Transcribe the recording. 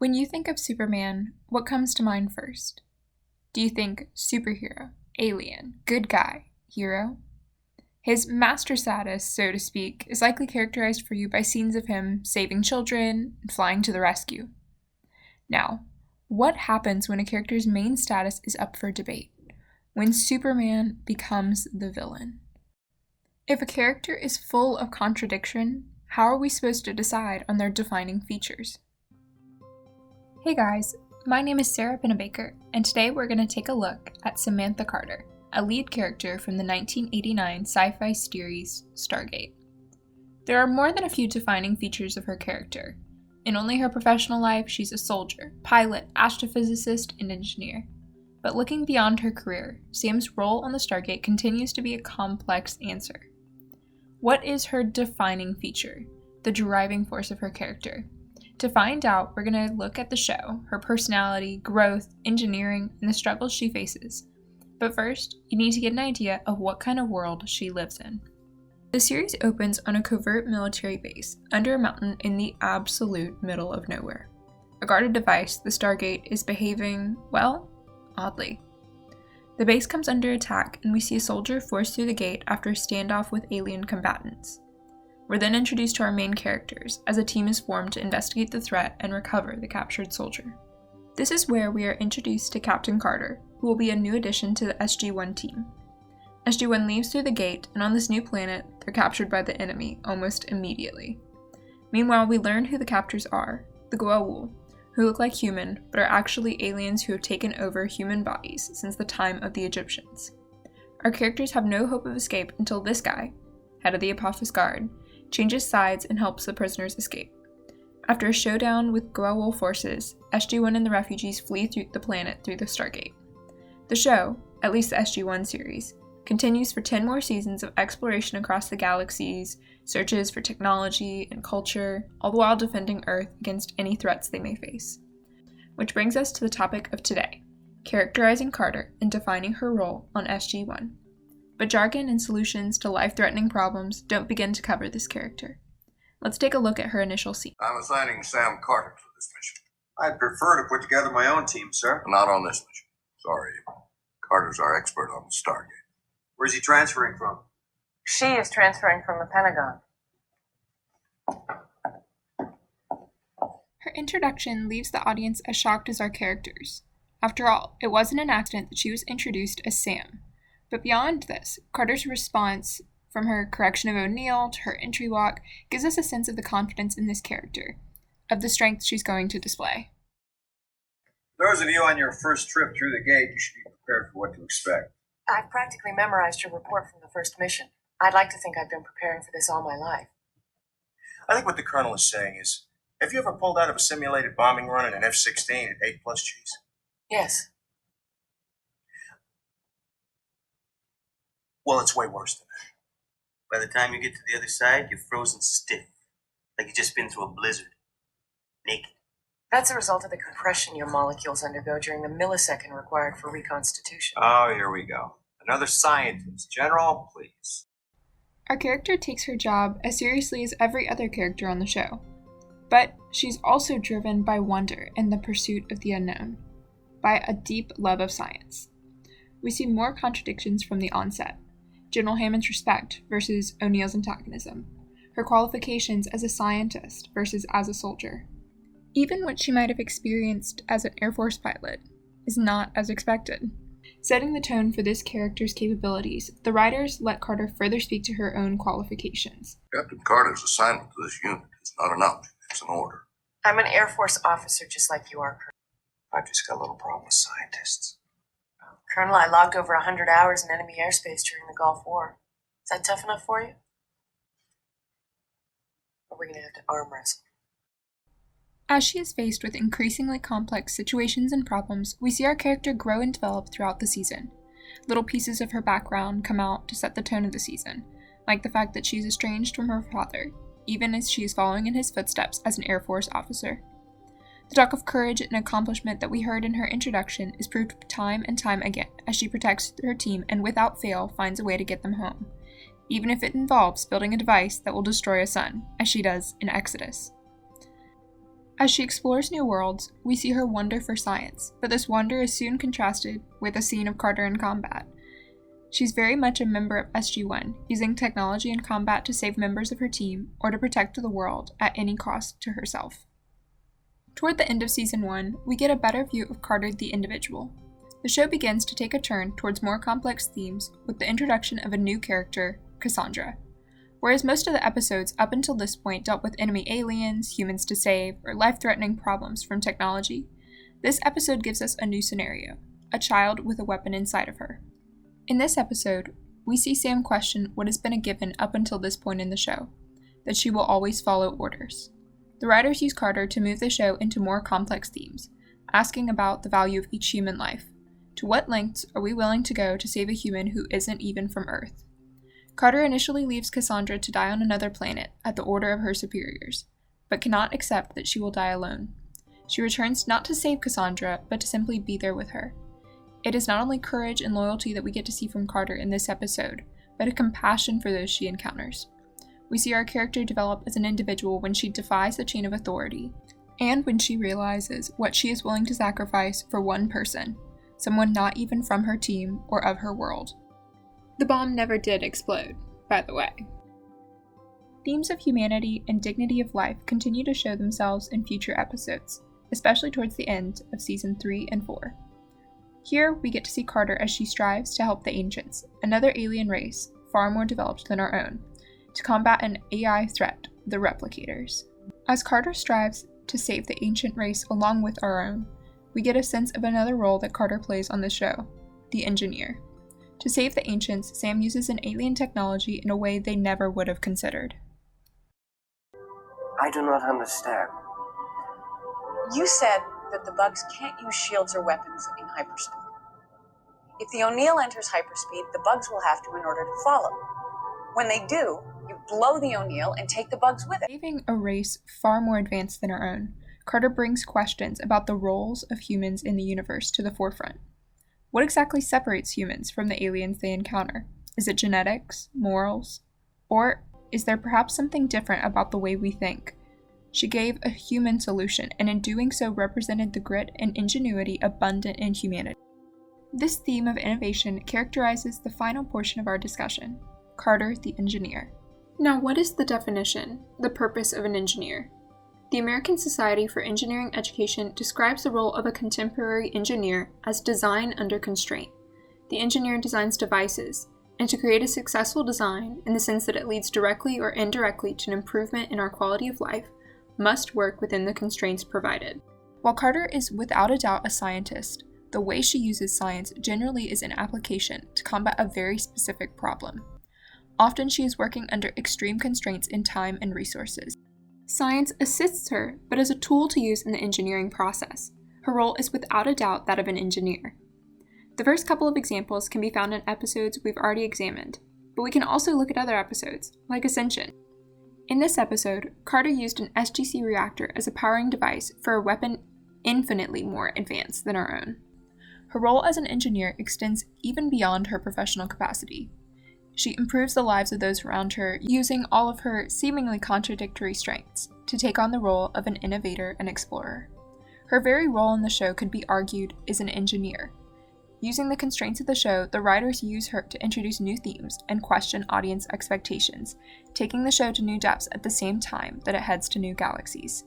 When you think of Superman, what comes to mind first? Do you think superhero, alien, good guy, hero? His master status, so to speak, is likely characterized for you by scenes of him saving children and flying to the rescue. Now, what happens when a character's main status is up for debate? When Superman becomes the villain? If a character is full of contradiction, how are we supposed to decide on their defining features? Hey guys, my name is Sarah Pennebaker, and today we're going to take a look at Samantha Carter, a lead character from the 1989 sci-fi series Stargate. There are more than a few defining features of her character. In only her professional life, she's a soldier, pilot, astrophysicist, and engineer. But looking beyond her career, Sam's role on the Stargate continues to be a complex answer. What is her defining feature, the driving force of her character? To find out, we're going to look at the show, her personality, growth, engineering, and the struggles she faces. But first, you need to get an idea of what kind of world she lives in. The series opens on a covert military base under a mountain in the absolute middle of nowhere. A guarded device, the Stargate, is behaving, well, oddly. The base comes under attack, and we see a soldier forced through the gate after a standoff with alien combatants. We're then introduced to our main characters, as a team is formed to investigate the threat and recover the captured soldier. This is where we are introduced to Captain Carter, who will be a new addition to the SG-1 team. SG-1 leaves through the gate, and on this new planet, they're captured by the enemy almost immediately. Meanwhile, we learn who the captors are, the Goa'uld, who look like human, but are actually aliens who have taken over human bodies since the time of the Egyptians. Our characters have no hope of escape until this guy, head of the Apophis Guard, changes sides and helps the prisoners escape. After a showdown with Goa'uld forces, SG-1 and the refugees flee through the planet through the Stargate. The show, at least the SG-1 series, continues for 10 more seasons of exploration across the galaxies, searches for technology and culture, all the while defending Earth against any threats they may face. Which brings us to the topic of today, characterizing Carter and defining her role on SG-1. But jargon and solutions to life-threatening problems don't begin to cover this character. Let's take a look at her initial scene. I'm assigning Sam Carter for this mission. I'd prefer to put together my own team, sir. Not on this mission. Sorry. Carter's our expert on the Stargate. Where's he transferring from? She is transferring from the Pentagon. Her introduction leaves the audience as shocked as our characters. After all, it wasn't an accident that she was introduced as Sam. But beyond this, Carter's response, from her correction of O'Neill to her entry walk, gives us a sense of the confidence in this character, of the strength she's going to display. Those of you on your first trip through the gate, you should be prepared for what to expect. I've practically memorized your report from the first mission. I'd like to think I've been preparing for this all my life. I think what the Colonel is saying is, have you ever pulled out of a simulated bombing run in an F-16 at 8+ Gs? Yes. Well, it's way worse than that. By the time you get to the other side, you're frozen stiff, like you've just been through a blizzard. Naked. That's a result of the compression your molecules undergo during the millisecond required for reconstitution. Oh, here we go. Another scientist. General, please. Our character takes her job as seriously as every other character on the show. But she's also driven by wonder and the pursuit of the unknown, by a deep love of science. We see more contradictions from the onset. General Hammond's respect versus O'Neill's antagonism, her qualifications as a scientist versus as a soldier. Even what she might have experienced as an Air Force pilot is not as expected. Setting the tone for this character's capabilities, the writers let Carter further speak to her own qualifications. Captain Carter's assignment to this unit is not an option, it's an order. I'm an Air Force officer just like you are, Colonel. I've just got a little problem with scientists. Colonel, I logged over 100 hours in enemy airspace during the Gulf War. Is that tough enough for you? Or are we going to have to arm wrestle? As she is faced with increasingly complex situations and problems, we see our character grow and develop throughout the season. Little pieces of her background come out to set the tone of the season, like the fact that she is estranged from her father, even as she is following in his footsteps as an Air Force officer. The talk of courage and accomplishment that we heard in her introduction is proved time and time again as she protects her team and without fail finds a way to get them home, even if it involves building a device that will destroy a sun, as she does in Exodus. As she explores new worlds, we see her wonder for science, but this wonder is soon contrasted with a scene of Carter in combat. She's very much a member of SG-1, using technology in combat to save members of her team or to protect the world at any cost to herself. Toward the end of Season 1, we get a better view of Carter the individual. The show begins to take a turn towards more complex themes with the introduction of a new character, Cassandra. Whereas most of the episodes up until this point dealt with enemy aliens, humans to save, or life-threatening problems from technology, this episode gives us a new scenario, a child with a weapon inside of her. In this episode, we see Sam question what has been a given up until this point in the show, that she will always follow orders. The writers use Carter to move the show into more complex themes, asking about the value of each human life. To what lengths are we willing to go to save a human who isn't even from Earth? Carter initially leaves Cassandra to die on another planet at the order of her superiors, but cannot accept that she will die alone. She returns not to save Cassandra, but to simply be there with her. It is not only courage and loyalty that we get to see from Carter in this episode, but a compassion for those she encounters. We see our character develop as an individual when she defies the chain of authority, and when she realizes what she is willing to sacrifice for one person, someone not even from her team or of her world. The bomb never did explode, by the way. Themes of humanity and dignity of life continue to show themselves in future episodes, especially towards the end of Season 3 and 4. Here, we get to see Carter as she strives to help the Ancients, another alien race, far more developed than our own, to combat an AI threat, the Replicators. As Carter strives to save the ancient race along with our own, we get a sense of another role that Carter plays on the show, the engineer. To save the Ancients, Sam uses an alien technology in a way they never would have considered. I do not understand. You said that the bugs can't use shields or weapons in hyperspeed. If the O'Neill enters hyperspeed, the bugs will have to in order to follow. When they do, you blow the O'Neill and take the bugs with it. Saving a race far more advanced than our own, Carter brings questions about the roles of humans in the universe to the forefront. What exactly separates humans from the aliens they encounter? Is it genetics, morals, or is there perhaps something different about the way we think? She gave a human solution, and in doing so represented the grit and ingenuity abundant in humanity. This theme of innovation characterizes the final portion of our discussion, Carter the engineer. Now, what is the definition, the purpose of an engineer? The American Society for Engineering Education describes the role of a contemporary engineer as design under constraint. The engineer designs devices, and to create a successful design, in the sense that it leads directly or indirectly to an improvement in our quality of life, must work within the constraints provided. While Carter is without a doubt a scientist, the way she uses science generally is an application to combat a very specific problem. Often she is working under extreme constraints in time and resources. Science assists her, but as a tool to use in the engineering process. Her role is without a doubt that of an engineer. The first couple of examples can be found in episodes we've already examined, but we can also look at other episodes, like Ascension. In this episode, Carter used an SGC reactor as a powering device for a weapon infinitely more advanced than our own. Her role as an engineer extends even beyond her professional capacity. She improves the lives of those around her using all of her seemingly contradictory strengths to take on the role of an innovator and explorer. Her very role in the show could be argued is an engineer. Using the constraints of the show, the writers use her to introduce new themes and question audience expectations, taking the show to new depths at the same time that it heads to new galaxies.